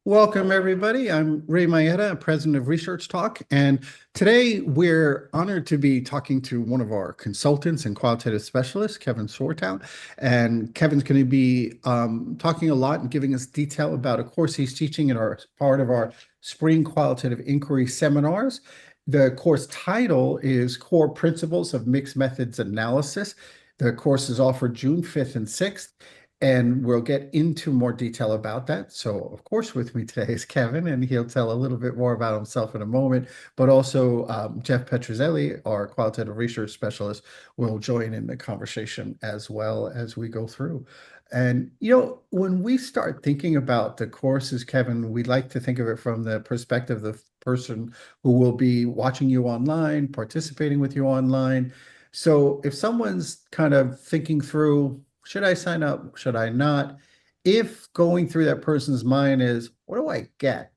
Welcome, everybody. I'm Ray Maietta, president of ResearchTalk, and today we're honored to be talking to one of our consultants and qualitative specialists, Kevin Swartout. And Kevin's going to be talking a lot and giving us detail about a course he's teaching in our part of our Spring Qualitative Inquiry Seminars. The course title is Core Principles of Mixed Methods Analysis. The course is offered June 5th and 6th. And we'll get into more detail about that. So, of course, with me today is Kevin, and he'll tell a little bit more about himself in a moment. But also, Jeff Petruzzelli, our qualitative research specialist, will join in the conversation as well as we go through. And, when we start thinking about the courses, Kevin, we like to think of it from the perspective of the person who will be watching you online, participating with you online. So, if someone's kind of thinking through, should I sign up? Should I not? If going through that person's mind is, what do I get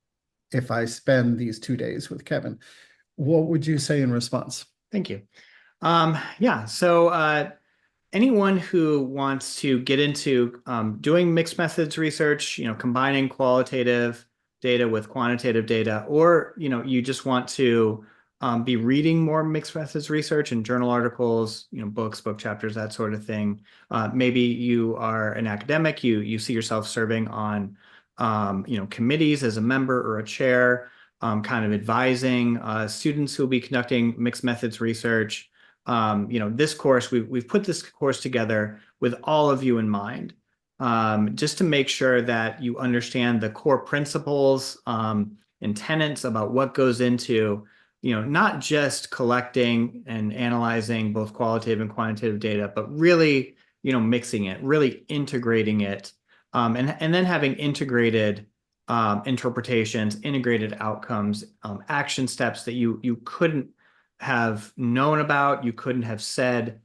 if I spend these 2 days with Kevin? What would you say in response? Thank you. So anyone who wants to get into doing mixed methods research, combining qualitative data with quantitative data, or you just want to be reading more mixed methods research and journal articles, books, book chapters, that sort of thing. Maybe you are an academic, you see yourself serving on committees as a member or a chair, kind of advising students who will be conducting mixed methods research. This course, we've put this course together with all of you in mind, just to make sure that you understand the core principles and tenets about what goes into, not just collecting and analyzing both qualitative and quantitative data, but really, mixing it, really integrating it, and then having integrated interpretations, integrated outcomes, action steps that you couldn't have known about, you couldn't have said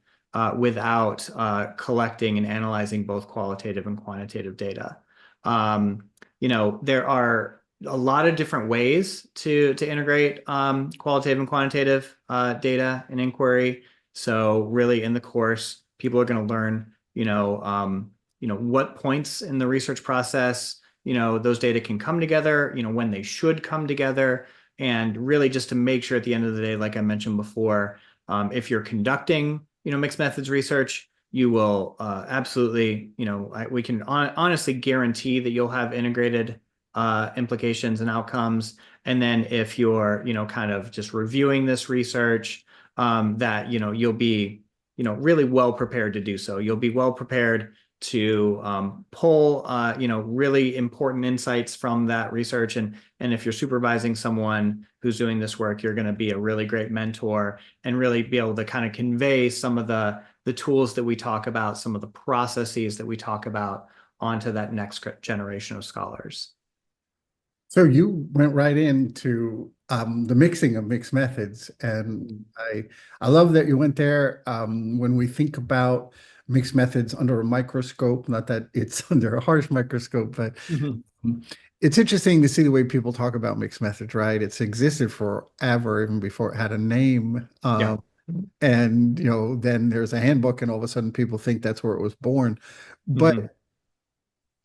without collecting and analyzing both qualitative and quantitative data. There are a lot of different ways to integrate qualitative and quantitative data and inquiry. So really in the course, people are going to learn, what points in the research process, those data can come together, when they should come together. And really just to make sure at the end of the day, like I mentioned before, if you're conducting, mixed methods research, you will absolutely, we can honestly guarantee that you'll have integrated implications and outcomes. And then if you're, kind of just reviewing this research, that, you'll be, really well prepared to do so. You'll be well prepared to pull, really important insights from that research. And if you're supervising someone who's doing this work, you're going to be a really great mentor and really be able to kind of convey some of the tools that we talk about, some of the processes that we talk about onto that next generation of scholars. So you went right into the mixing of mixed methods, and I love that you went there. When we think about mixed methods under a microscope, not that it's under a harsh microscope, but it's interesting to see the way people talk about mixed methods, right? It's existed forever, even before it had a name. Yeah. And then there's a handbook, and all of a sudden people think that's where it was born. But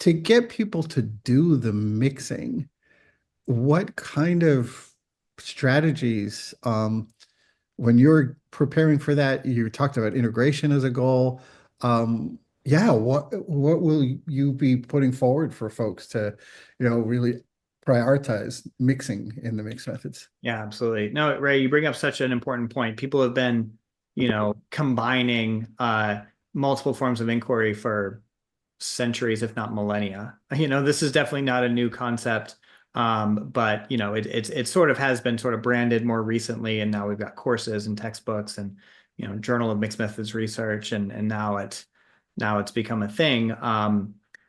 to get people to do the mixing, what kind of strategies, when you're preparing for that, you talked about integration as a goal. Yeah, what will you be putting forward for folks to, really prioritize mixing in the mixed methods? Yeah, absolutely. No, Ray, you bring up such an important point. People have been, combining multiple forms of inquiry for centuries, if not millennia. This is definitely not a new concept. But it sort of has been sort of branded more recently, and now we've got courses and textbooks and Journal of Mixed Methods Research, and now it's become a thing,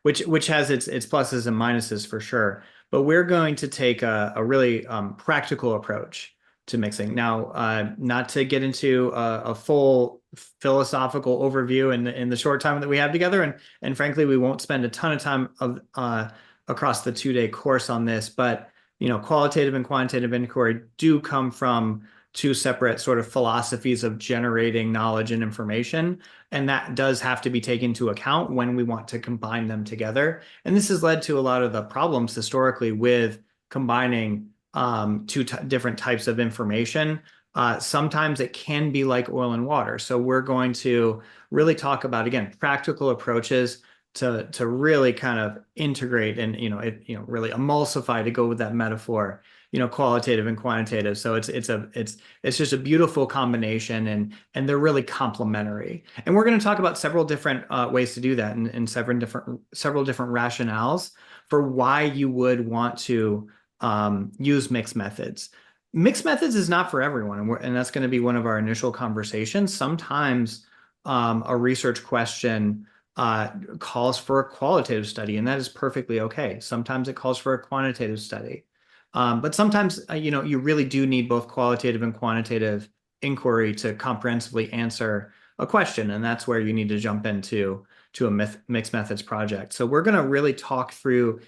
which has its pluses and minuses for sure. But we're going to take a really practical approach to mixing. Now, not to get into a full philosophical overview in the short time that we have together, and frankly, we won't spend a ton of time across the 2-day course on this, but qualitative and quantitative inquiry do come from two separate sort of philosophies of generating knowledge and information. And that does have to be taken into account when we want to combine them together. And this has led to a lot of the problems historically with combining two different types of information. Sometimes it can be like oil and water. So we're going to really talk about, again, practical approaches to really kind of integrate and, really emulsify, to go with that metaphor, qualitative and quantitative. So it's just a beautiful combination, and they're really complementary. And we're going to talk about several different ways to do that, and several different rationales for why you would want to use mixed methods. Mixed methods is not for everyone, and that's going to be one of our initial conversations. Sometimes a research question calls for a qualitative study, and that is perfectly okay. Sometimes it calls for a quantitative study. But sometimes, you really do need both qualitative and quantitative inquiry to comprehensively answer a question, and that's where you need to jump into a mixed methods project. So we're going to really talk through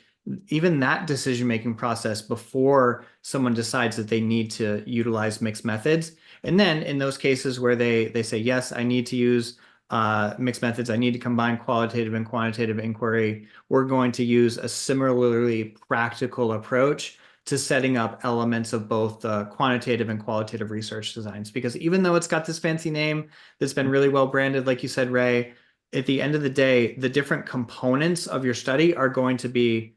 even that decision-making process before someone decides that they need to utilize mixed methods. And then in those cases where they say, yes, I need to use mixed methods, I need to combine qualitative and quantitative inquiry, we're going to use a similarly practical approach to setting up elements of both the quantitative and qualitative research designs. Because even though it's got this fancy name that's been really well branded, like you said, Ray, at the end of the day, the different components of your study are going to be,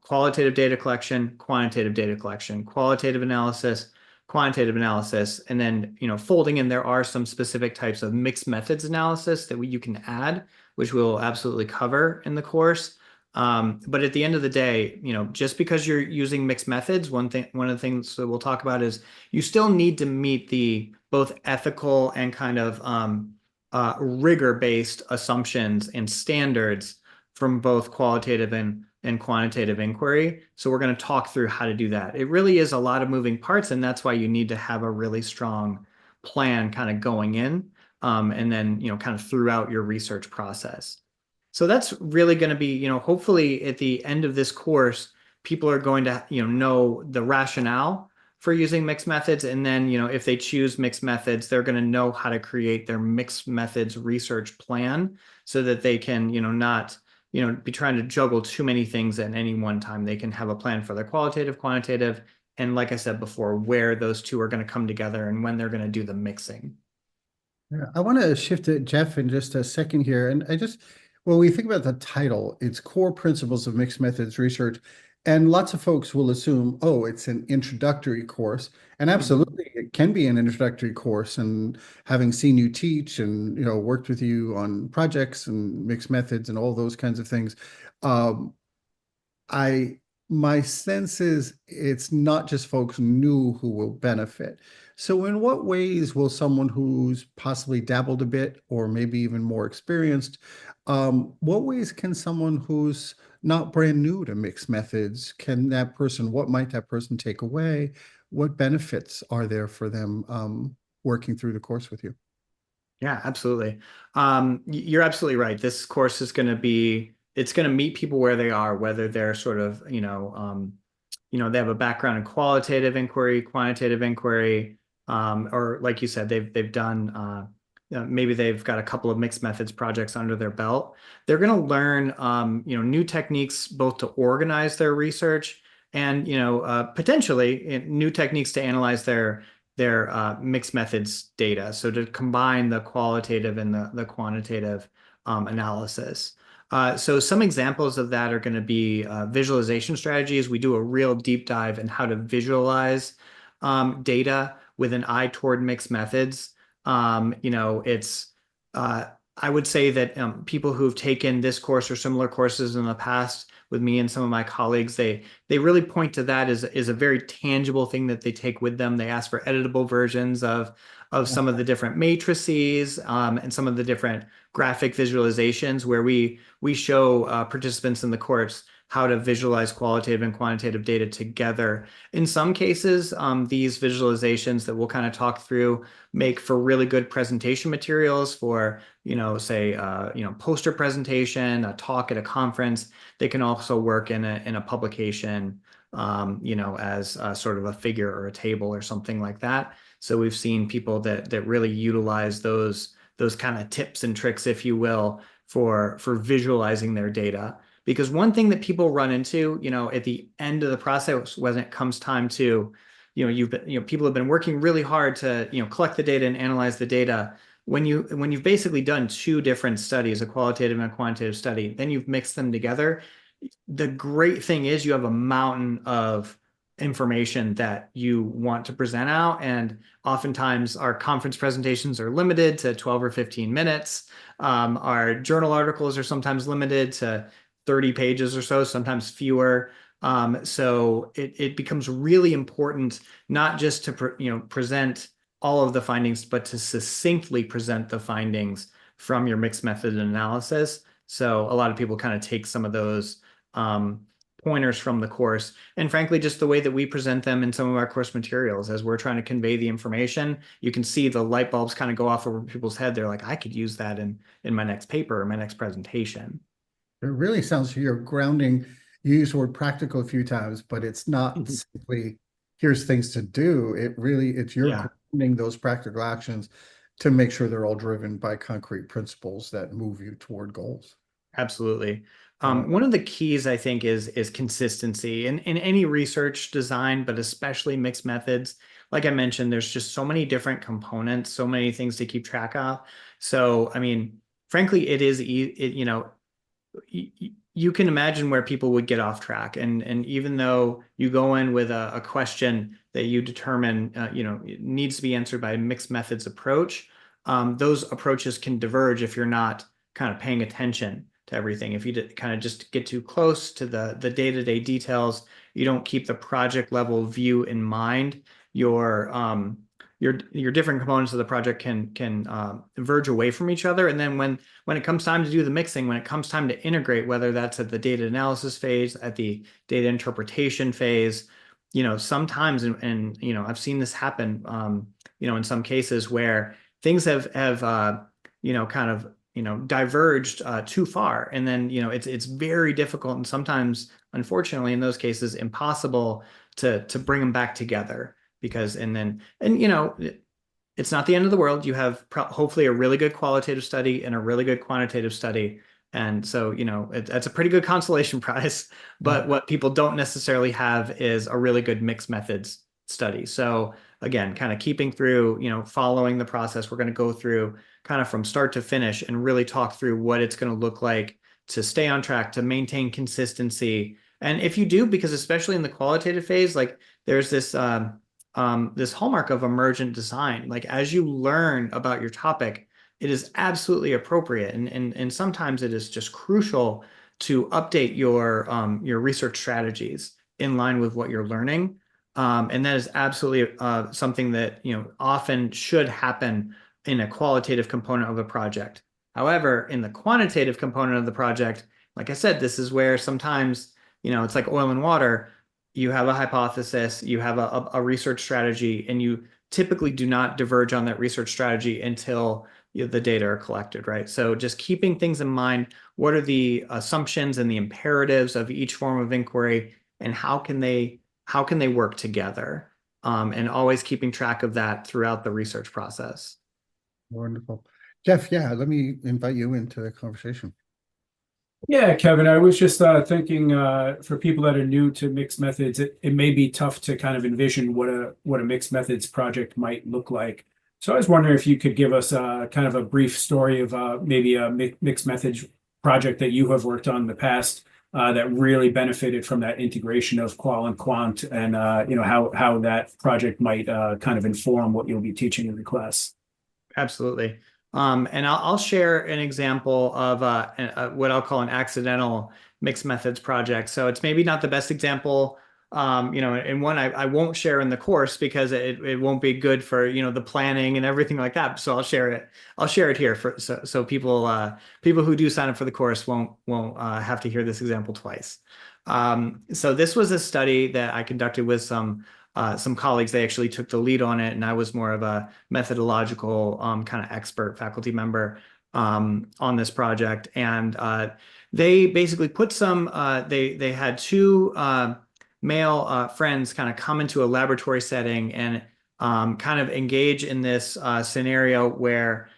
qualitative data collection, quantitative data collection, qualitative analysis, quantitative analysis, and then, folding in, there are some specific types of mixed methods analysis that you can add, which we'll absolutely cover in the course. But at the end of the day, just because you're using mixed methods, one of the things that we'll talk about is you still need to meet the both ethical and kind of rigor-based assumptions and standards from both qualitative and quantitative inquiry. So we're going to talk through how to do that. It really is a lot of moving parts, and that's why you need to have a really strong plan kind of going in, and then, kind of throughout your research process. So that's really going to be, hopefully at the end of this course, people are going to, know the rationale for using mixed methods. And then, if they choose mixed methods, they're going to know how to create their mixed methods research plan so that they can, not, be trying to juggle too many things at any one time. They can have a plan for their qualitative, quantitative, and like I said before, where those two are going to come together and when they're going to do the mixing. Yeah, I want to shift to Jeff in just a second here. And when we think about the title, it's Core Principles of Mixed Methods Research. And lots of folks will assume, oh, it's an introductory course. And absolutely, it can be an introductory course. And having seen you teach and, worked with you on projects and mixed methods and all those kinds of things, my sense is it's not just folks new who will benefit. So in what ways will someone who's possibly dabbled a bit or maybe even more experienced, what ways can someone who's not brand new to mixed methods, what might that person take away? What benefits are there for them working through the course with you? Yeah, absolutely. You're absolutely right. This course is going to it's going to meet people where they are, whether they're sort of, they have a background in qualitative inquiry, quantitative inquiry, or like you said, they've done, maybe they've got a couple of mixed methods projects under their belt. They're going to learn, new techniques both to organize their research and, potentially new techniques to analyze their mixed methods data. So to combine the qualitative and the quantitative analysis. So some examples of that are going to be visualization strategies. We do a real deep dive in how to visualize data with an eye toward mixed methods. I would say that people who've taken this course or similar courses in the past with me and some of my colleagues, they really point to that as a very tangible thing that they take with them. They ask for editable versions of some of the different matrices and some of the different graphic visualizations where we show participants in the course how to visualize qualitative and quantitative data together. In some cases, these visualizations that we'll kind of talk through make for really good presentation materials for, say, poster presentation, a talk at a conference. They can also work in a publication, as sort of a figure or a table or something like that. So we've seen people that really utilize those kind of tips and tricks, if you will, for visualizing their data. Because one thing that people run into, at the end of the process, when it comes time to, people have been working really hard to, collect the data and analyze the data. When you've basically done two different studies, a qualitative and a quantitative study, then you've mixed them together. The great thing is you have a mountain of information that you want to present out. And oftentimes our conference presentations are limited to 12 or 15 minutes. Our journal articles are sometimes limited to 30 pages or so, sometimes fewer. So it becomes really important not just to present all of the findings, but to succinctly present the findings from your mixed method analysis. So a lot of people kind of take some of those pointers from the course, and frankly, just the way that we present them in some of our course materials as we're trying to convey the information. You can see the light bulbs kind of go off over people's head. They're like, I could use that in my next paper or my next presentation. It really sounds like you're grounding. You use the word practical a few times, but it's not Mhm. simply here's things to do. It's you're Yeah, grounding those practical actions to make sure they're all driven by concrete principles that move you toward goals. absolutely. Uh, One of the keys, I think, is consistency in any research design, but especially mixed methods. Like I mentioned, there's just so many different components, so many things to keep track of. So, I mean, frankly, it is, you can imagine where people would get off track. And even though you go in with a question that you determine, needs to be answered by a mixed methods approach, those approaches can diverge if you're not kind of paying attention to everything. If you kind of just get too close to the day-to-day details, you don't keep the project level view in mind, your different components of the project can verge away from each other. And then when it comes time to do the mixing, when it comes time to integrate, whether that's at the data analysis phase, at the data interpretation phase, sometimes, and I've seen this happen, in some cases where things have kind of, diverged too far. And then, it's very difficult and sometimes, unfortunately, in those cases, impossible to bring them back together because, it's not the end of the world. You have hopefully a really good qualitative study and a really good quantitative study. And so, that's a pretty good consolation prize. uh, But what people don't necessarily have is a really good mixed methods study. So again, kind of keeping through, following the process, we're going to go through kind of from start to finish and really talk through what it's going to look like to stay on track, to maintain consistency. And if you do, because especially in the qualitative phase, like there's this hallmark of emergent design. Like as you learn about your topic, it is absolutely appropriate, and sometimes it is just crucial to update your research strategies in line with what you're learning. And that is absolutely something that often should happen in a qualitative component of a project. However, in the quantitative component of the project, like I said, this is where sometimes it's like oil and water. You have a hypothesis, you have a research strategy, and you typically do not diverge on that research strategy until the data are collected, right? So just keeping things in mind, what are the assumptions and the imperatives of each form of inquiry, and how can they work together? And always keeping track of that throughout the research process. Wonderful. Jeff, yeah, let me invite you into the conversation. Yeah, Kevin, I was just thinking for people that are new to mixed methods, it may be tough to kind of envision what a mixed methods project might look like. So I was wondering if you could give us kind of a brief story of maybe a mixed methods project that you have worked on in the past that really benefited from that integration of qual and quant, and how that project might kind of inform what you'll be teaching in the class. Absolutely. And I'll share an example of what I'll call an accidental mixed methods project. So it's maybe not the best example, and one I won't share in the course because it won't be good for, the planning and everything like that. So I'll share it. I'll share it here so people who do sign up for the course won't have to hear this example twice. So this was a study that I conducted with some colleagues. They actually took the lead on it, and I was more of a methodological kind of expert faculty member on this project. And they basically put they had two male friends kind of come into a laboratory setting and kind of engage in this scenario where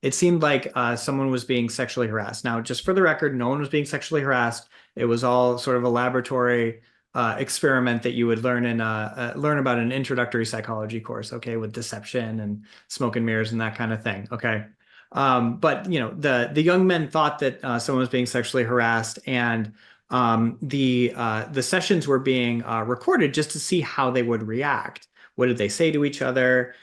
it seemed like someone was being sexually harassed. Now, just for the record, no one was being sexually harassed. It was all sort of a laboratory experiment that you would learn learn about an introductory psychology course, okay, with deception and smoke and mirrors and that kind of thing, okay. But the young men thought that someone was being sexually harassed, and the sessions were being recorded just to see how they would react. What did they say to each other?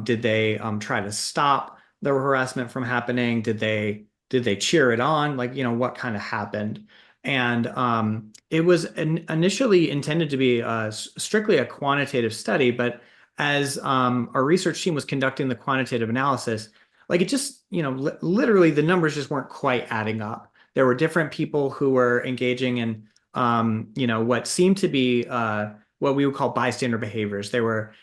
Did they try to stop the harassment from happening? Did they cheer it on? Like, what kind of happened? And it was initially intended to be strictly a quantitative study, but as our research team was conducting the quantitative analysis, like it just, literally the numbers just weren't quite adding up. There were different people who were engaging in, what seemed to be what we would call bystander behaviors. They were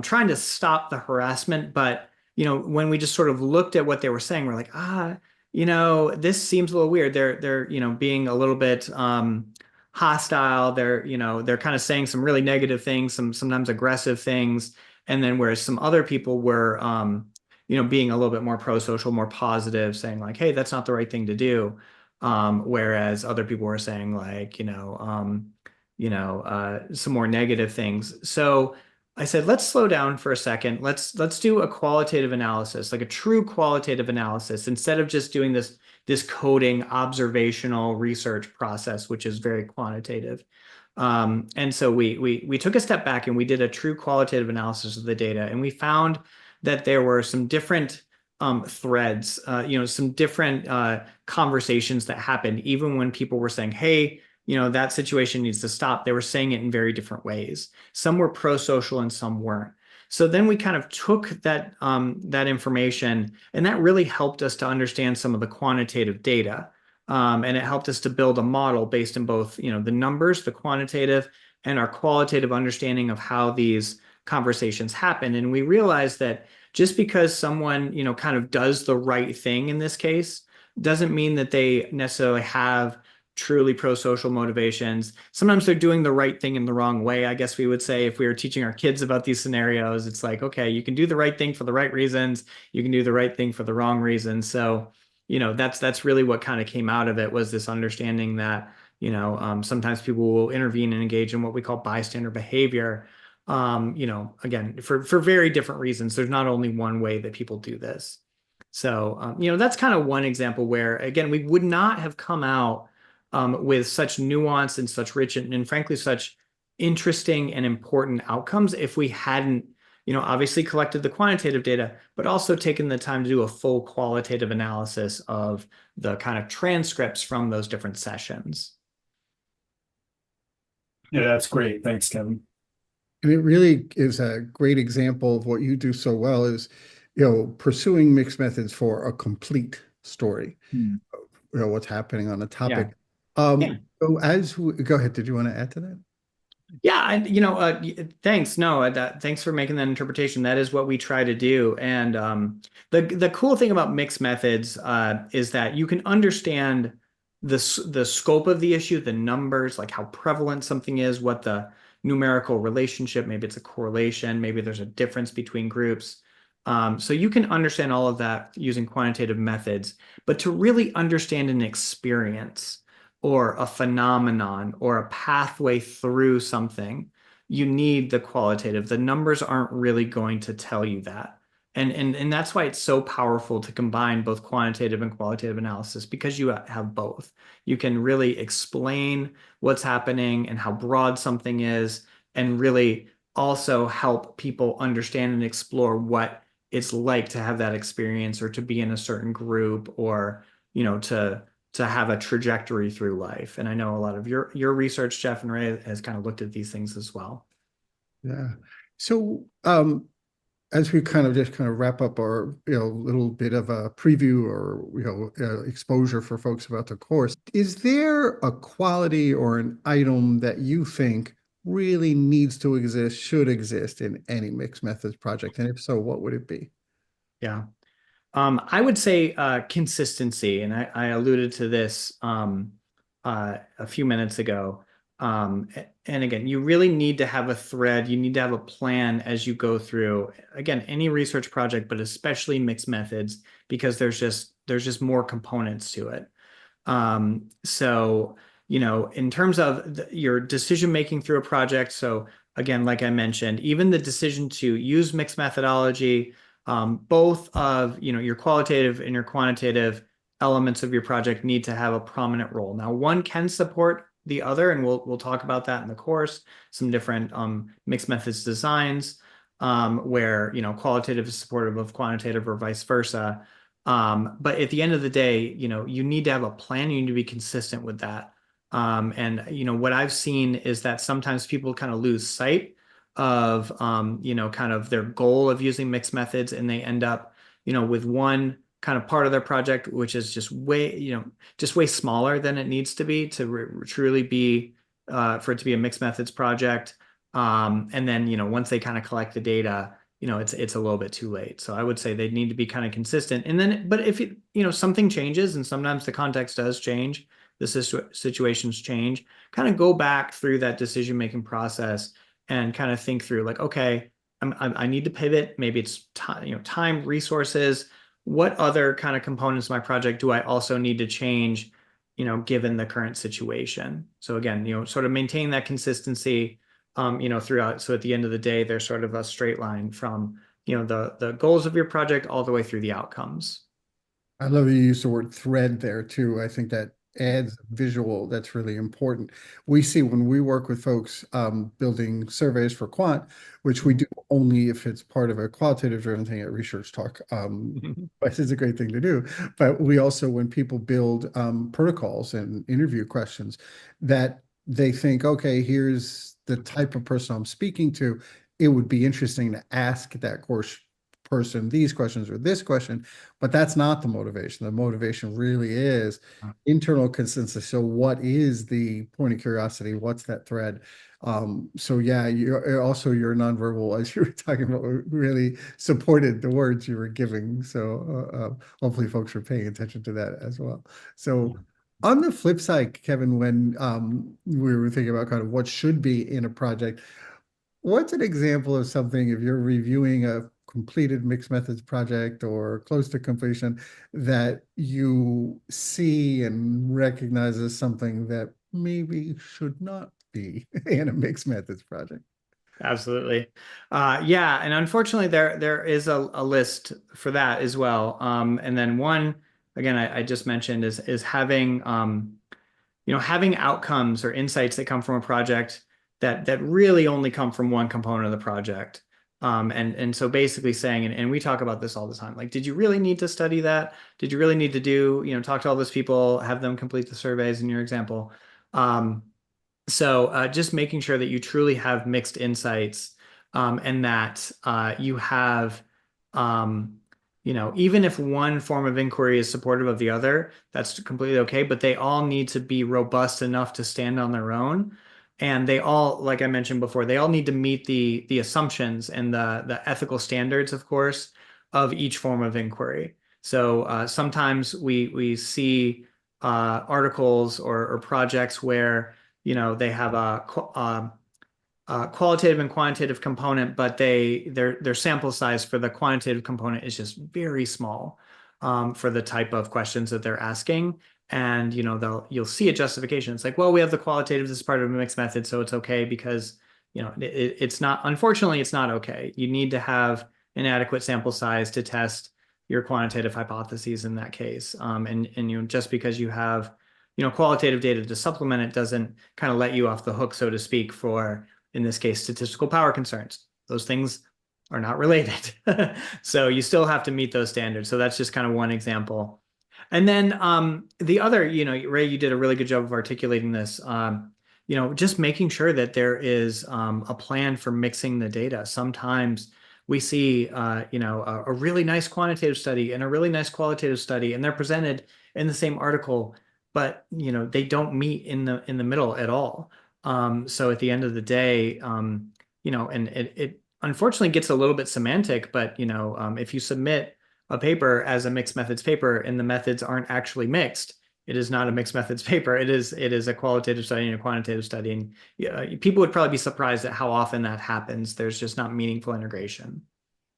trying to stop the harassment, but when we just sort of looked at what they were saying, we're like, this seems a little weird. They're being a little bit hostile. They're kind of saying some really negative things, sometimes aggressive things, and then whereas some other people were being a little bit more pro-social, more positive, saying like, hey, that's not the right thing to do. Whereas other people were saying like, some more negative things. So I said, let's slow down for a second. Let's do a qualitative analysis, like a true qualitative analysis, instead of just doing this coding observational research process, which is very quantitative. And so we took a step back and we did a true qualitative analysis of the data, and we found that there were some different threads, some different conversations that happened, even when people were saying, hey, that situation needs to stop. They were saying it in very different ways. Some were pro-social and some weren't. So then we kind of took that information, and that really helped us to understand some of the quantitative data. And it helped us to build a model based in both, the numbers, the quantitative, and our qualitative understanding of how these conversations happen. And we realized that just because someone, kind of does the right thing in this case, doesn't mean that they necessarily have truly pro-social motivations. Sometimes they're doing the right thing in the wrong way, I guess we would say. If we were teaching our kids about these scenarios, it's like, okay, you can do the right thing for the right reasons, you can do the right thing for the wrong reasons. So, that's really what kind of came out of it, was this understanding that, sometimes people will intervene and engage in what we call bystander behavior. Again, for very different reasons. There's not only one way that people do this. So, that's kind of one example where, again, we would not have come out with such nuance and such rich and frankly, such interesting and important outcomes if we hadn't, obviously collected the quantitative data, but also taken the time to do a full qualitative analysis of the kind of transcripts from those different sessions. Yeah, that's great. Thanks, Kevin. And it really is a great example of what you do so well, is, pursuing mixed methods for a complete story, what's happening on a topic. Yeah. So go ahead, did you want to add to that? Yeah, thanks. No, thanks for making that interpretation. That is what we try to do. And the cool thing about mixed methods is that you can understand the scope of the issue, the numbers, like how prevalent something is, what the numerical relationship, maybe it's a correlation, maybe there's a difference between groups. So you can understand all of that using quantitative methods, but to really understand an experience or a phenomenon or a pathway through something, you need the qualitative. The numbers aren't really going to tell you that. And that's why it's so powerful to combine both quantitative and qualitative analysis, because you have both. You can really explain what's happening and how broad something is, and really also help people understand and explore what it's like to have that experience, or to be in a certain group, or, to have a trajectory through life. And I know a lot of your research, Jeff and Ray, has kind of looked at these things as well. Yeah. So as we kind of wrap up our little bit of a preview or exposure for folks about the course, is there a quality or an item that you think really needs to exist, should exist in any mixed methods project? And if so, what would it be? Yeah. I would say consistency, and I alluded to this a few minutes ago. And again, you really need to have a thread. You need to have a plan as you go through, again, any research project, but especially mixed methods, because there's just more components to it. So, in terms of your decision making through a project, so again, like I mentioned, even the decision to use mixed methodology, both of your qualitative and your quantitative elements of your project need to have a prominent role. Now, one can support the other, and we'll talk about that in the course. Some different mixed methods designs where qualitative is supportive of quantitative or vice versa. But at the end of the day, you need to have a plan. You need to be consistent with that. And what I've seen is that sometimes people kind of lose sight of kind of their goal of using mixed methods, and they end up with one kind of part of their project which is just way smaller than it needs to be to truly be for it to be a mixed methods project. And then once they kind of collect the data, it's a little bit too late. So I would say they need to be kind of consistent. And then, but if something changes, and sometimes the context does change, the situations change, kind of go back through that decision-making process and kind of think through like, okay, I need to pivot. Maybe it's time, resources. What other kind of components of my project do I also need to change, given the current situation? So again, sort of maintain that consistency throughout. So at the end of the day, there's sort of a straight line from, the goals of your project all the way through the outcomes. I love you use the word thread there too. I think that adds visual that's really important. We see when we work with folks building surveys for quant, which we do only if it's part of a qualitative driven thing at ResearchTalk, which is a great thing to do. But we also, when people build protocols and interview questions, that they think, okay, here's the type of person I'm speaking to. It would be interesting to ask that course person these questions or this question, but that's not the motivation. The motivation really is internal consensus. So what is the point of curiosity? What's that thread? So yeah, your nonverbal, as you were talking about, really supported the words you were giving. So hopefully folks are paying attention to that as well. So on the flip side, Kevin, when we were thinking about kind of what should be in a project, what's an example of something, if you're reviewing a completed mixed methods project or close to completion, that you see and recognize as something that maybe should not be in a mixed methods project? Absolutely. Yeah. And unfortunately, there is a list for that as well. And then one, again, I just mentioned is having, having outcomes or insights that come from a project that really only come from one component of the project. And so basically saying, and we talk about this all the time, like, did you really need to study that? Did you really need to talk to all those people, have them complete the surveys in your example? So just making sure that you truly have mixed insights, and that you have, even if one form of inquiry is supportive of the other, that's completely okay, but they all need to be robust enough to stand on their own. And they all, like I mentioned before, they all need to meet the assumptions and the ethical standards, of course, of each form of inquiry. So sometimes we see articles or projects where they have a qualitative and quantitative component, but their sample size for the quantitative component is just very small for the type of questions that they're asking. And you'll see a justification. It's like, well, we have the qualitative, this is part of a mixed method, so it's okay because it's not, unfortunately, it's not okay. You need to have an adequate sample size to test your quantitative hypotheses in that case. And just because you have qualitative data to supplement it doesn't kind of let you off the hook, so to speak, for, in this case, statistical power concerns. Those things are not related. So you still have to meet those standards. So that's just kind of one example. And then the other, Ray, you did a really good job of articulating this, just making sure that there is a plan for mixing the data. Sometimes we see, a really nice quantitative study and a really nice qualitative study, and they're presented in the same article, but, they don't meet in the middle at all. So at the end of the day, and it unfortunately gets a little bit semantic, but, if you submit a paper as a mixed methods paper and the methods aren't actually mixed, It is not a mixed methods paper. It is a qualitative study and a quantitative study. And people would probably be surprised at how often that happens. There's just not meaningful integration.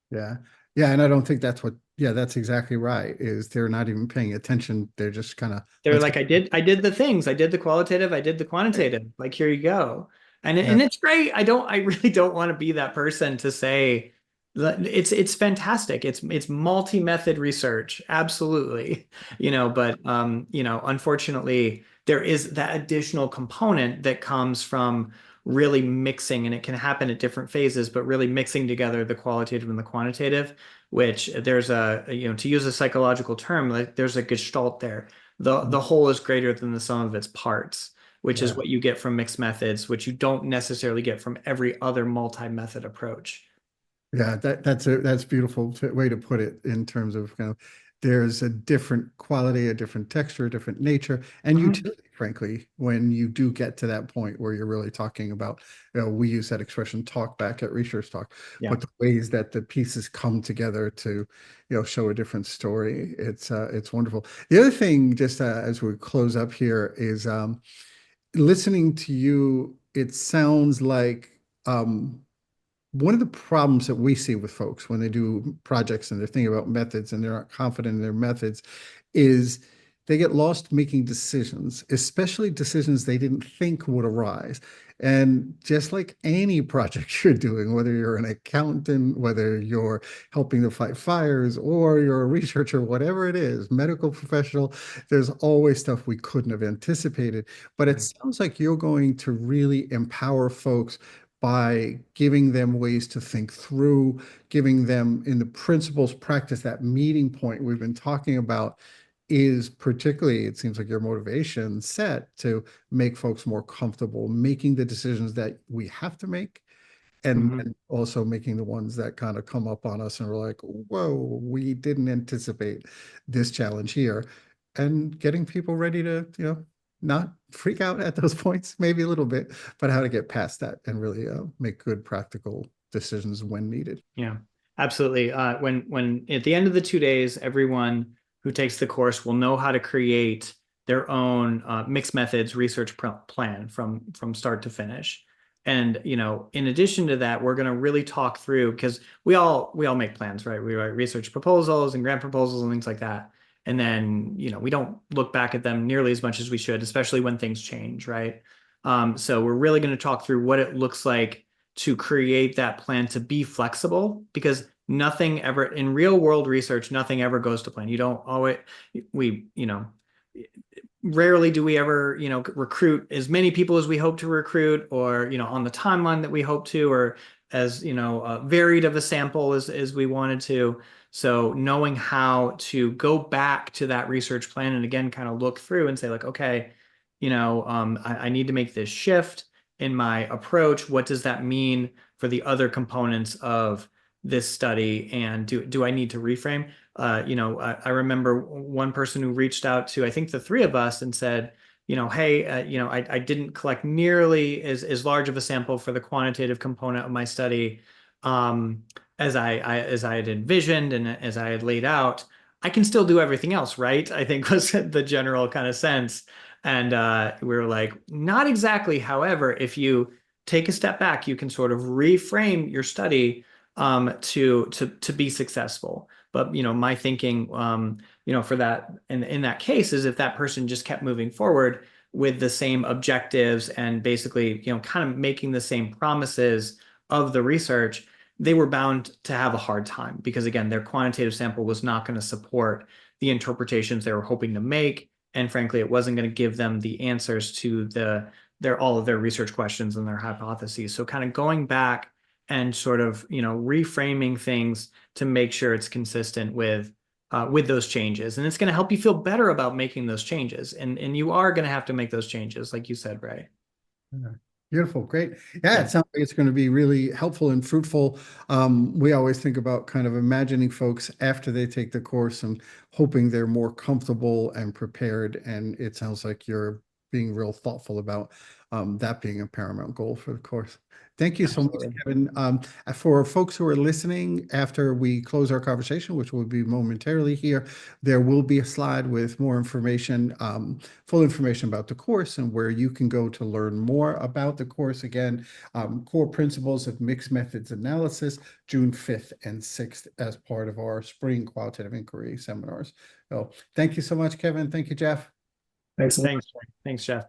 Yeah. Yeah. And I don't think that's that's exactly right, is they're not even paying attention. They're just kind of, They're like, I did the things. I did the qualitative. I did the quantitative. Like, here you go. And yeah. and it's great. I really don't want to be that person to say that it's fantastic. It's multi-method research. Absolutely. But unfortunately, there is that additional component that comes from really mixing, and it can happen at different phases, but really mixing together the qualitative and the quantitative, which there's to use a psychological term, like there's a gestalt there. The whole is greater than the sum of its parts, which is what you get from mixed methods, which you don't necessarily get from every other multi-method approach. Yeah, that's beautiful way to put it, in terms of there's a different quality, a different texture, a different nature, and utility, frankly, when you do get to that point where you're really talking about, we use that expression talk back at ResearchTalk, but the ways that the pieces come together to, show a different story, it's wonderful. The other thing, just as we close up here, is listening to you, it sounds like one of the problems that we see with folks when they do projects and they're thinking about methods and they're not confident in their methods is they get lost making decisions, especially decisions they didn't think would arise. And just like any project you're doing, whether you're an accountant, whether you're helping to fight fires, or you're a researcher, whatever it is, medical professional, there's always stuff we couldn't have anticipated. But it sounds like you're going to really empower folks by giving them ways to think through, giving them in the principles practice. That meeting point we've been talking about is particularly, it seems like, your motivation set to make folks more comfortable making the decisions that we have to make, and also making the ones that kind of come up on us and we're like, whoa, we didn't anticipate this challenge here, and getting people ready to, not freak out at those points, maybe a little bit, but how to get past that and really make good practical decisions when needed. Yeah, absolutely. When at the end of the 2 days, everyone who takes the course will know how to create their own mixed methods research plan from start to finish. And in addition to that, we're going to really talk through, because we all make plans, right? We write research proposals and grant proposals and things like that. And then, we don't look back at them nearly as much as we should, especially when things change, right? So we're really going to talk through what it looks like to create that plan to be flexible, because nothing ever in real world research, nothing ever goes to plan. Rarely do we ever, recruit as many people as we hope to recruit, or, on the timeline that we hope to, or as, varied of a sample as we wanted to. So knowing how to go back to that research plan and again, kind of look through and say like, okay, I need to make this shift in my approach. What does that mean for the other components of this study? And do I need to reframe? I remember one person who reached out to, I think, the three of us and said, hey, I didn't collect nearly as large of a sample for the quantitative component of my study as I had envisioned and as I had laid out. I can still do everything else, right? I think was the general kind of sense. And we were like, not exactly. However, if you take a step back, you can sort of reframe your study to be successful. But my thinking, for that in that case is if that person just kept moving forward with the same objectives and basically, kind of making the same promises of the research, they were bound to have a hard time, because again, their quantitative sample was not going to support the interpretations they were hoping to make. And frankly, it wasn't going to give them the answers to all of their research questions and their hypotheses. So kind of going back and sort of, reframing things to make sure it's consistent with those changes. And it's going to help you feel better about making those changes. And you are going to have to make those changes, like you said, Ray. Yeah. Beautiful. Great. Yeah, it sounds like it's going to be really helpful and fruitful. We always think about kind of imagining folks after they take the course and hoping they're more comfortable and prepared. And it sounds like you're being real thoughtful about that being a paramount goal for the course. Thank you so much, Absolutely. Kevin. For folks who are listening, after we close our conversation, which will be momentarily here, there will be a slide with more information, full information about the course and where you can go to learn more about the course. Again, Core Principles of Mixed Methods Analysis, June 5th and 6th as part of our Spring Qualitative Inquiry Seminars. So thank you so much, Kevin. Thank you, Jeff. Thanks a lot. Thanks, Jeff.